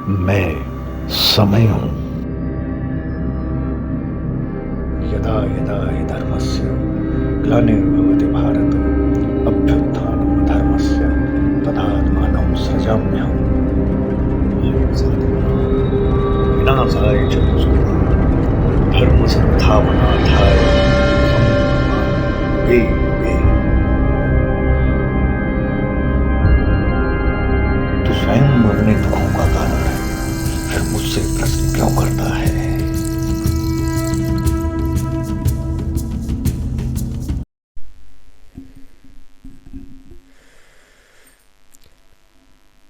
मैं समय हूँ। यदा यदा हि धर्मस्य ग्लानिर्भवति भारत अभ्युत्थानं धर्मस्य तदात्मानं सृजाम्यहम्। विनाशाय च धर्म संस्थापनार्थाय युगे युगे। तू स्वयं अपने दुखों का कारण है, फिर मुझसे प्रश्न क्यों करता है?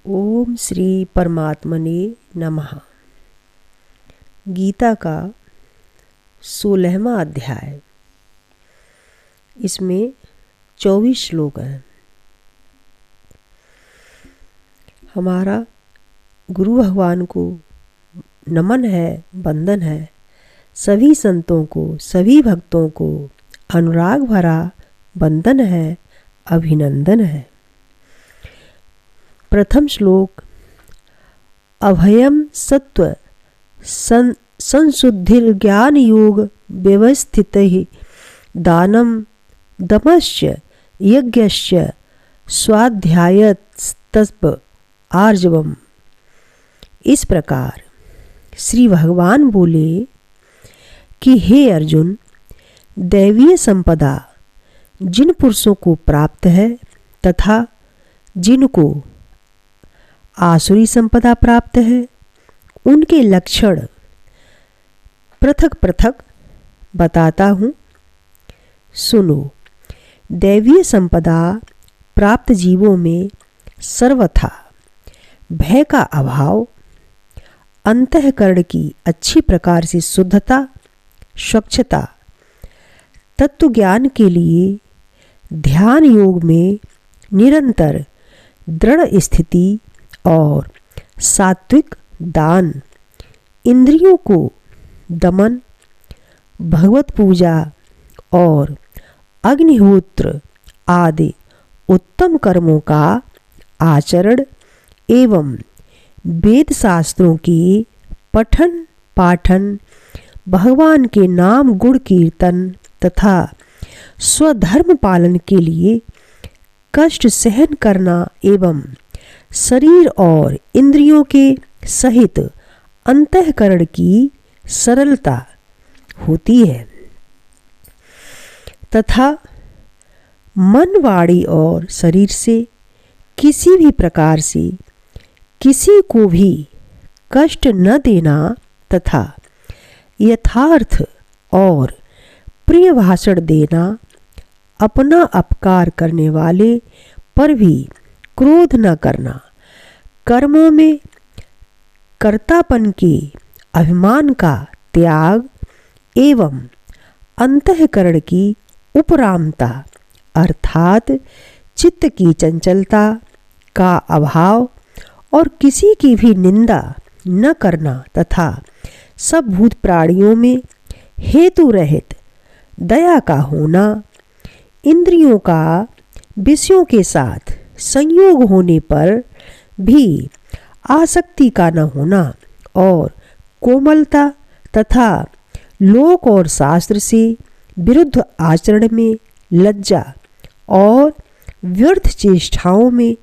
ओम श्री परमात्मने नमः। गीता का 16वां अध्याय। इसमें 24 श्लोक हैं। हमारा गुरु भगवान को नमन है, वंदन है। सभी संतों को, सभी भक्तों को अनुराग भरा वंदन है, अभिनंदन है। प्रथम श्लोक। अभयम सत्व संशुद्धिर ज्ञान योग व्यवस्थित दानम दमश्च यज्ञश्च स्वाध्यायस्तप आर्जवम। इस प्रकार श्री भगवान बोले कि हे अर्जुन, दैवीय संपदा जिन पुरुषों को प्राप्त है तथा जिनको आसुरी संपदा प्राप्त है, उनके लक्षण पृथक पृथक बताता हूँ, सुनो। दैवीय संपदा प्राप्त जीवों में सर्वथा भय का अभाव, अंतःकरण की अच्छी प्रकार से शुद्धता, स्वच्छता, तत्व ज्ञान के लिए ध्यान योग में निरंतर दृढ़ स्थिति और सात्विक दान, इंद्रियों को दमन, भगवत पूजा और अग्निहोत्र आदि उत्तम कर्मों का आचरण एवं वेद शास्त्रों की पठन पाठन, भगवान के नाम गुण कीर्तन तथा स्वधर्म पालन के लिए कष्ट सहन करना एवं शरीर और इंद्रियों के सहित अंतःकरण की सरलता होती है तथा मन, वाणी और शरीर से किसी भी प्रकार से किसी को भी कष्ट न देना तथा यथार्थ और प्रिय भाषण देना, अपना अपकार करने वाले पर भी क्रोध न करना, कर्मों में कर्तापन के अभिमान का त्याग एवं अंतःकरण की उपरामता अर्थात चित्त की चंचलता का अभाव और किसी की भी निंदा न करना तथा सब भूत प्राणियों में हेतु रहित दया का होना, इंद्रियों का विषयों के साथ संयोग होने पर भी आसक्ति का न होना और कोमलता तथा लोक और शास्त्र से विरुद्ध आचरण में लज्जा और व्यर्थ चेष्टाओं में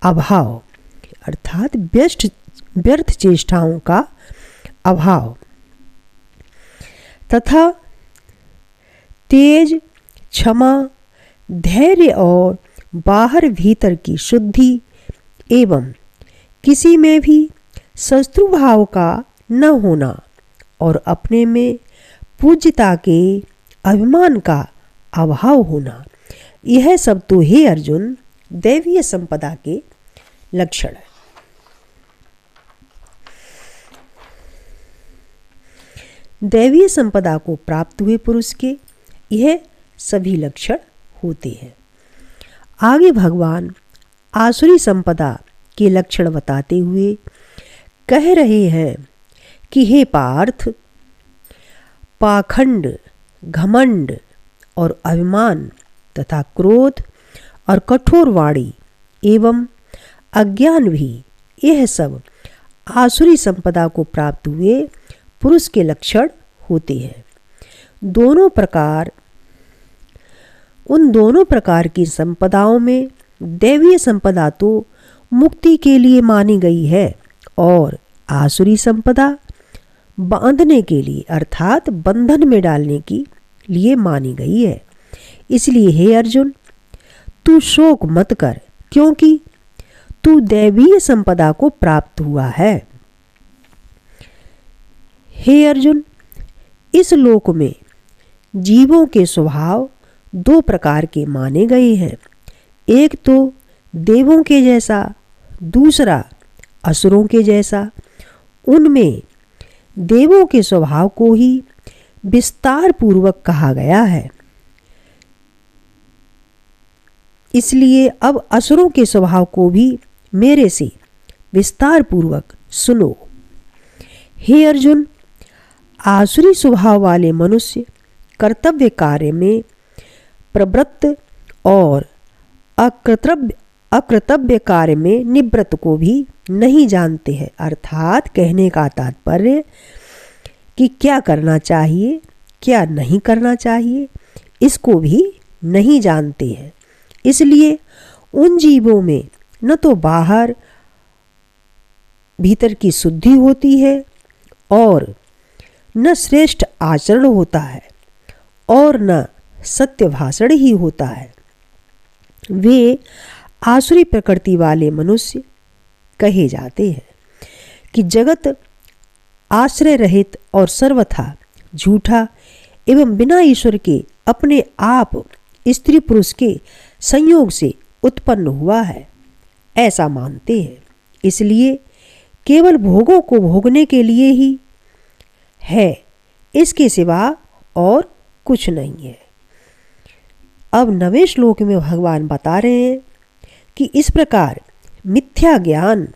अभाव अर्थात व्यर्थ चेष्टाओं का अभाव तथा तेज, क्षमा, धैर्य और बाहर भीतर की शुद्धि एवं किसी में भी शत्रु भाव का न होना और अपने में पूज्यता के अभिमान का अभाव होना, यह सब तो हे अर्जुन दैवीय संपदा के लक्षण है। दैवीय संपदा को प्राप्त हुए पुरुष के यह सभी लक्षण होते हैं। आगे भगवान आसुरी संपदा के लक्षण बताते हुए कह रहे हैं कि हे पार्थ, पाखंड, घमंड और अभिमान तथा क्रोध और कठोर वाणी एवं अज्ञान भी, यह सब आसुरी संपदा को प्राप्त हुए पुरुष के लक्षण होते हैं। उन दोनों प्रकार की संपदाओं में दैवीय संपदा तो मुक्ति के लिए मानी गई है और आसुरी संपदा बांधने के लिए अर्थात बंधन में डालने के लिए मानी गई है। इसलिए हे अर्जुन, तू शोक मत कर, क्योंकि तू दैवीय संपदा को प्राप्त हुआ है। हे अर्जुन, इस लोक में जीवों के स्वभाव दो प्रकार के माने गए हैं, एक तो देवों के जैसा, दूसरा असुरों के जैसा। उनमें देवों के स्वभाव को ही विस्तार पूर्वक कहा गया है, इसलिए अब असुरों के स्वभाव को भी मेरे से विस्तार पूर्वक सुनो। हे अर्जुन, आसुरी स्वभाव वाले मनुष्य कर्तव्य कार्य में प्रवृत्त और अकृतव्य कार्य में निवृत्त को भी नहीं जानते हैं। अर्थात कहने का तात्पर्य कि क्या करना चाहिए क्या नहीं करना चाहिए इसको भी नहीं जानते हैं। इसलिए उन जीवों में न तो बाहर भीतर की शुद्धि होती है और न श्रेष्ठ आचरण होता है और न सत्य भाषण ही होता है। वे आसुरी प्रकृति वाले मनुष्य कहे जाते हैं कि जगत आश्रय रहित और सर्वथा झूठा एवं बिना ईश्वर के अपने आप स्त्री पुरुष के संयोग से उत्पन्न हुआ है, ऐसा मानते हैं। इसलिए केवल भोगों को भोगने के लिए ही है, इसके सिवा और कुछ नहीं है। अब 9वें श्लोक में भगवान बता रहे हैं कि इस प्रकार मिथ्या ज्ञान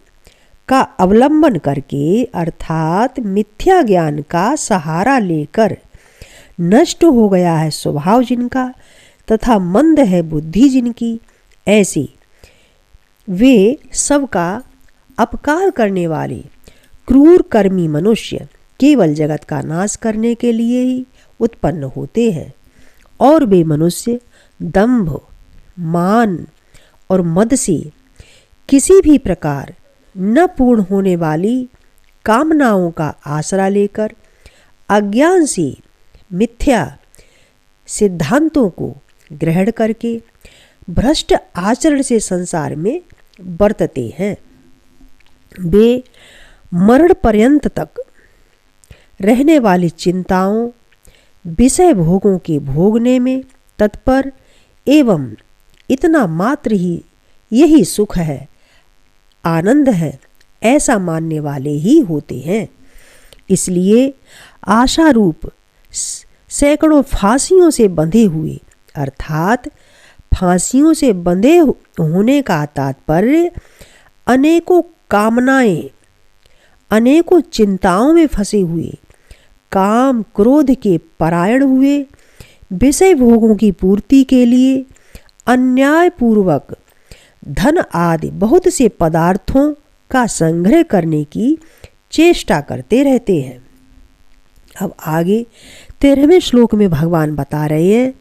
का अवलंबन करके अर्थात मिथ्या ज्ञान का सहारा लेकर नष्ट हो गया है स्वभाव जिनका तथा मंद है बुद्धि जिनकी, ऐसी वे सबका अपकार करने वाले क्रूर कर्मी मनुष्य केवल जगत का नाश करने के लिए ही उत्पन्न होते हैं और वे मनुष्य दंभ, मान और मद से किसी भी प्रकार न पूर्ण होने वाली कामनाओं का आसरा लेकर अज्ञान से मिथ्या सिद्धांतों को ग्रहण करके भ्रष्ट आचरण से संसार में बरतते हैं। वे मरण पर्यंत तक रहने वाली चिंताओं, विषय भोगों के भोगने में तत्पर एवं इतना मात्र ही यही सुख है, आनंद है, ऐसा मानने वाले ही होते हैं। इसलिए आशा रूप सैकड़ों फांसियों से बंधे हुए अर्थात फांसियों से बंधे होने का तात्पर्य अनेकों कामनाएं, अनेकों चिंताओं में फंसे हुए, काम क्रोध के परायण हुए, विषय भोगों की पूर्ति के लिए अन्यायपूर्वक धन आदि बहुत से पदार्थों का संग्रह करने की चेष्टा करते रहते हैं। अब आगे 13वें श्लोक में भगवान बता रहे हैं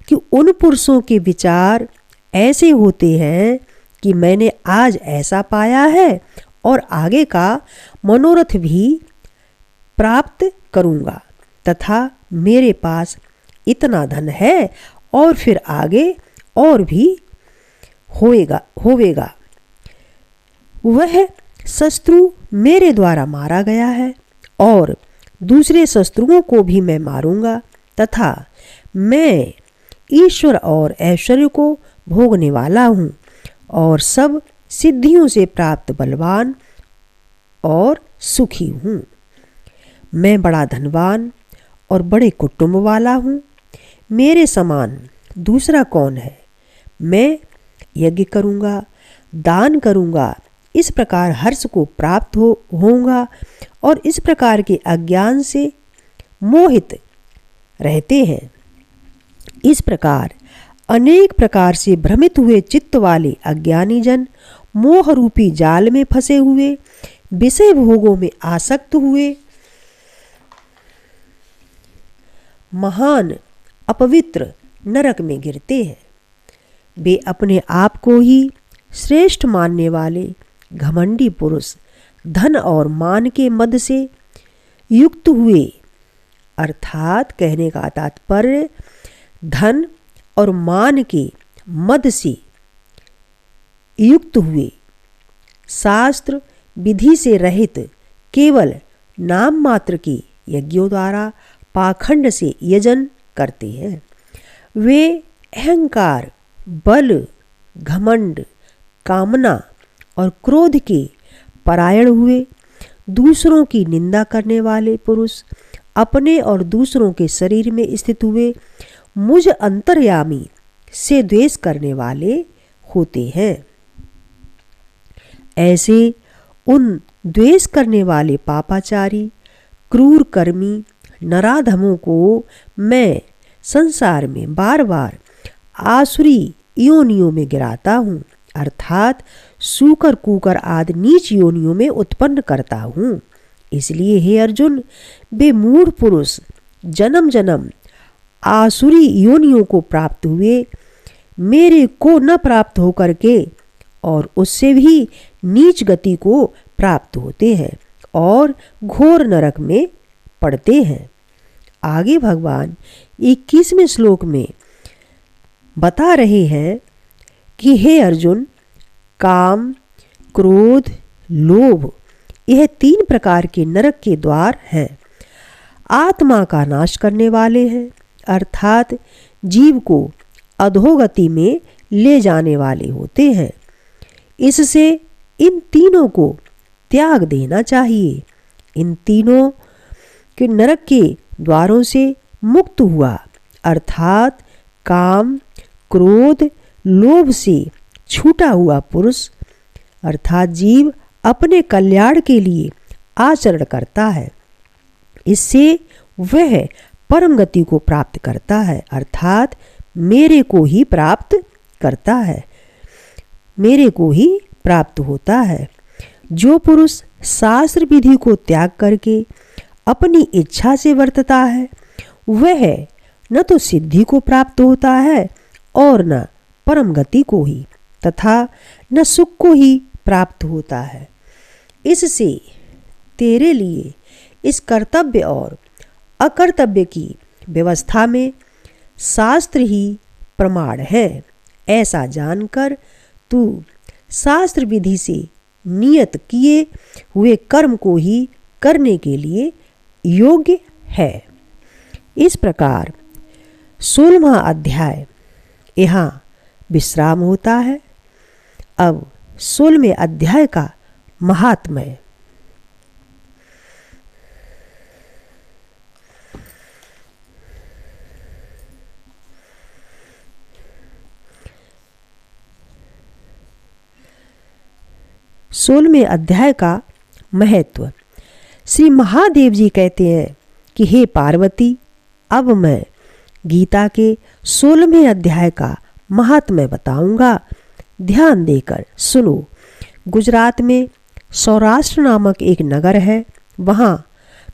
कि उन पुरुषों के विचार ऐसे होते हैं कि मैंने आज ऐसा पाया है और आगे का मनोरथ भी प्राप्त करूंगा तथा मेरे पास इतना धन है और फिर आगे और भी होवेगा। वह शत्रु मेरे द्वारा मारा गया है और दूसरे शत्रुओं को भी मैं मारूंगा तथा मैं ईश्वर और ऐश्वर्य को भोगने वाला हूँ और सब सिद्धियों से प्राप्त बलवान और सुखी हूँ। मैं बड़ा धनवान और बड़े कुटुंब वाला हूँ, मेरे समान दूसरा कौन है। मैं यज्ञ करूँगा, दान करूँगा, इस प्रकार हर्ष को प्राप्त होऊंगा और इस प्रकार के अज्ञान से मोहित रहते हैं। इस प्रकार अनेक प्रकार से भ्रमित हुए चित्त वाले अज्ञानी जन मोह रूपी जाल में फंसे हुए विषय भोगों में आसक्त हुए महान अपवित्र नरक में गिरते हैं। वे अपने आप को ही श्रेष्ठ मानने वाले घमंडी पुरुष धन और मान के मद से युक्त हुए, अर्थात कहने का तात्पर्य धन और मान के मद से युक्त हुए, शास्त्र विधि से रहित केवल नाम मात्र के यज्ञों द्वारा पाखंड से यजन करते हैं। वे अहंकार, बल, घमंड, कामना और क्रोध के परायण हुए, दूसरों की निंदा करने वाले पुरुष अपने और दूसरों के शरीर में स्थित हुए मुझ अंतर्यामी से द्वेष करने वाले होते हैं। ऐसे उन द्वेष करने वाले पापाचारी, क्रूर कर्मी नराधमों को मैं संसार में बार बार आसुरी योनियों में गिराता हूँ, अर्थात सूकर कूकर आदि नीच योनियों में उत्पन्न करता हूँ। इसलिए हे अर्जुन, वे मूढ़ पुरुष जन्म जन्म आसुरी योनियों को प्राप्त हुए मेरे को न प्राप्त होकर के और उससे भी नीच गति को प्राप्त होते हैं और घोर नरक में पड़ते हैं। आगे भगवान 21वें श्लोक में बता रहे हैं कि हे अर्जुन, काम, क्रोध, लोभ यह 3 प्रकार के नरक के द्वार हैं। आत्मा का नाश करने वाले हैं, अर्थात जीव को अधोगति में ले जाने वाले होते हैं। इससे इन तीनों को त्याग देना चाहिए। इन तीनों के नरक के द्वारों से मुक्त हुआ, अर्थात काम, क्रोध, लोभ से छूटा हुआ पुरुष, अर्थात जीव अपने कल्याण के लिए आचरण करता है। इससे वह परम गति को प्राप्त करता है, अर्थात मेरे को ही प्राप्त करता है, मेरे को ही प्राप्त होता है। जो पुरुष शास्त्र विधि को त्याग करके अपनी इच्छा से वर्तता है, वह न तो सिद्धि को प्राप्त होता है और न परम गति को ही तथा न सुख को ही प्राप्त होता है। इससे तेरे लिए इस कर्तव्य और अकर्तव्य की व्यवस्था में शास्त्र ही प्रमाण है। ऐसा जानकर तू शास्त्र विधि से नियत किए हुए कर्म को ही करने के लिए योग्य है। इस प्रकार 16वां अध्याय यहाँ विश्राम होता है। अब 16वें अध्याय का महात्म्य। सोलहवें अध्याय का महत्व। श्री महादेव जी कहते हैं कि हे पार्वती, अब मैं गीता के 16वें अध्याय का महात्म्य बताऊंगा। ध्यान देकर सुनो। गुजरात में सौराष्ट्र नामक एक नगर है। वहाँ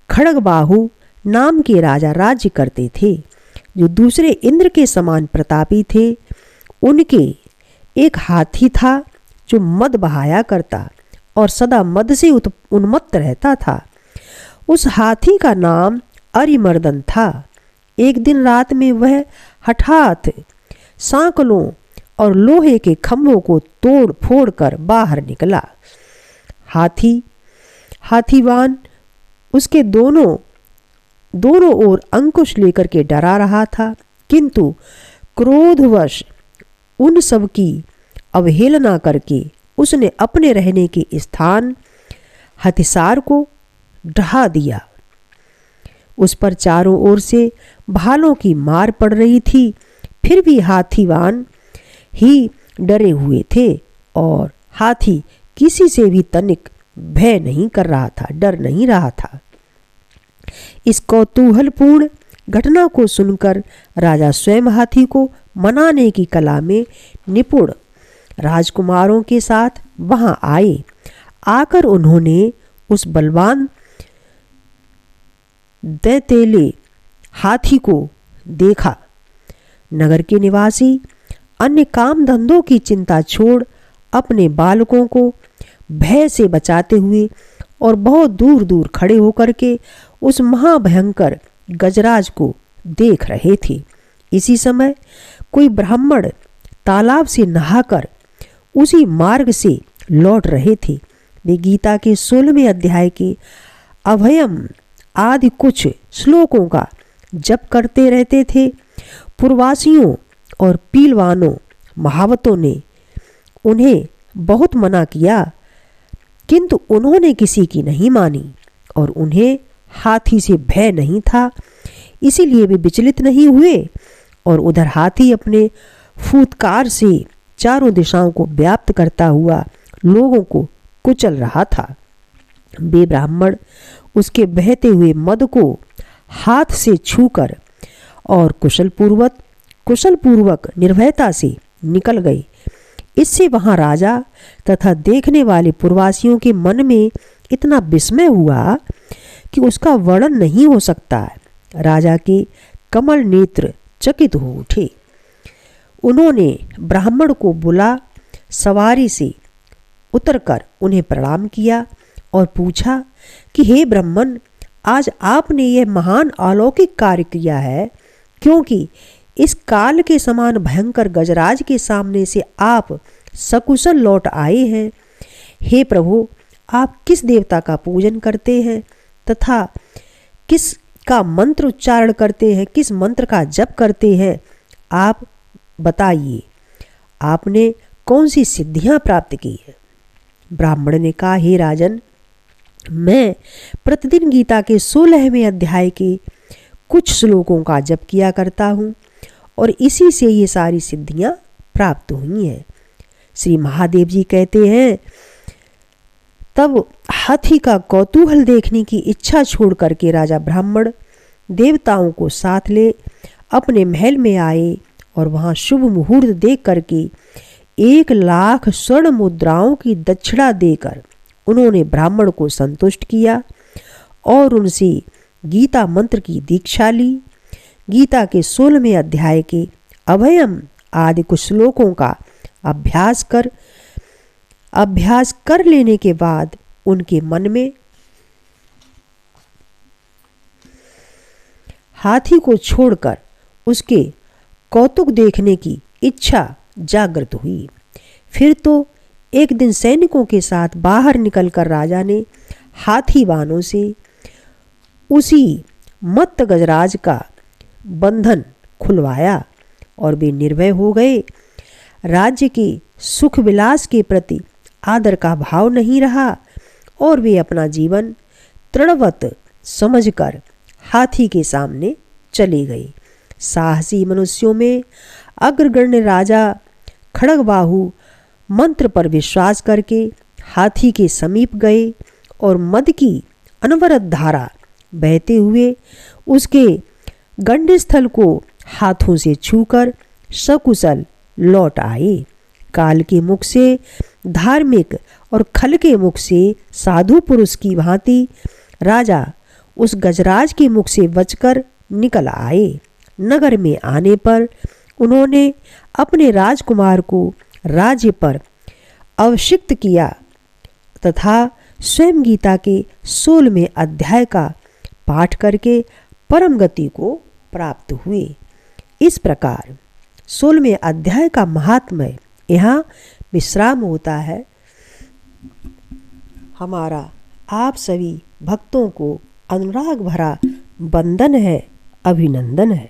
खड़गबाहु नाम के राजा राज्य करते थे, जो दूसरे इंद्र के समान प्रतापी थे। उनके एक हाथी था जो मद बहाया करता और सदा मद से उन्मत्त रहता था। उस हाथी का नाम अरिमर्दन था। एक दिन रात में वह हठात सांकलों और लोहे के खंभों को तोड़ फोड़ कर बाहर निकला। हाथीवान उसके दोनों ओर अंकुश लेकर के डरा रहा था, किंतु क्रोधवश उन सब की अवहेलना करके उसने अपने रहने के स्थान हथिसार को ढहा दिया। उस पर चारों ओर से भालों की मार पड़ रही थी, फिर भी हाथीवान ही डरे हुए थे और हाथी किसी से भी तनिक भय नहीं कर रहा था, डर नहीं रहा था। इस कौतूहलपूर्ण घटना को सुनकर राजा स्वयं हाथी को मनाने की कला में निपुण राजकुमारों के साथ वहां आए। आकर उन्होंने उस बलवान दैतेले हाथी को देखा। नगर के निवासी अन्य काम धंधों की चिंता छोड़ अपने बालकों को भय से बचाते हुए और बहुत दूर दूर खड़े होकर के उस महाभयंकर गजराज को देख रहे थे। इसी समय कोई ब्राह्मण तालाब से नहाकर उसी मार्ग से लौट रहे थे। वे गीता के 16वें अध्याय के अभयम आदि कुछ श्लोकों का जप करते रहते थे। पूर्ववासियों और पीलवानों महावतों ने उन्हें बहुत मना किया, किंतु उन्होंने किसी की नहीं मानी और उन्हें हाथी से भय नहीं था, इसीलिए वे विचलित नहीं हुए। और उधर हाथी अपने फूत्कार से चारों दिशाओं को व्याप्त करता हुआ लोगों को कुचल रहा था। वे ब्राह्मण उसके बहते हुए मद को हाथ से छूकर और कुशल पूर्वक निर्भयता से निकल गए। इससे वहां राजा तथा देखने वाले पूर्ववासियों के मन में इतना विस्मय हुआ कि उसका वर्णन नहीं हो सकता। राजा के कमल नेत्र चकित हो उठे। उन्होंने ब्राह्मण को बुला सवारी से उतरकर उन्हें प्रणाम किया और पूछा कि हे ब्राह्मण, आज आपने यह महान अलौकिक कार्य किया है, क्योंकि इस काल के समान भयंकर गजराज के सामने से आप सकुशल लौट आए हैं। हे प्रभु, आप किस देवता का पूजन करते हैं तथा किस का मंत्र उच्चारण करते हैं, किस मंत्र का जप करते हैं, आप बताइए। आपने कौन सी सिद्धियां प्राप्त की हैं? ब्राह्मण ने कहा, हे राजन, मैं प्रतिदिन गीता के 16वें अध्याय के कुछ श्लोकों का जप किया करता हूँ और इसी से ये सारी सिद्धियां प्राप्त हुई हैं। श्री महादेव जी कहते हैं, तब हाथी का कौतूहल देखने की इच्छा छोड़ करके राजा ब्राह्मण देवताओं को साथ ले अपने महल में आए और वहां शुभ मुहूर्त देख करके 1,00,000 स्वर्ण मुद्राओं की दक्षिणा देकर उन्होंने ब्राह्मण को संतुष्ट किया और उनसे गीता मंत्र की दीक्षा ली। गीता के 16वें अध्याय के अभयम आदि कुछ श्लोकों का अभ्यास कर लेने के बाद उनके मन में हाथी को छोड़कर उसके कौतुक देखने की इच्छा जागृत हुई। फिर तो एक दिन सैनिकों के साथ बाहर निकलकर राजा ने हाथीवानों से उसी मत्त गजराज का बंधन खुलवाया और वे निर्भय हो गए। राज्य के सुख विलास के प्रति आदर का भाव नहीं रहा और वे अपना जीवन तृणवत समझकर हाथी के सामने चले गए। साहसी मनुष्यों में अग्रगण्य राजा खड़गबाहु मंत्र पर विश्वास करके हाथी के समीप गए और मद की अनवरत धारा बहते हुए उसके गंडस्थल को हाथों से छूकर सकुशल लौट आए। काल के मुख से धार्मिक और खल के मुख से साधु पुरुष की भांति राजा उस गजराज के मुख से बचकर निकल आए। नगर में आने पर उन्होंने अपने राजकुमार को राज्य पर अभिषिक्त किया तथा स्वयं गीता के 16वें अध्याय का पाठ करके परम गति को प्राप्त हुए। इस प्रकार 16वें अध्याय का महात्म्य यहाँ विश्राम होता है। हमारा आप सभी भक्तों को अनुराग भरा वंदन है, अभिनंदन है।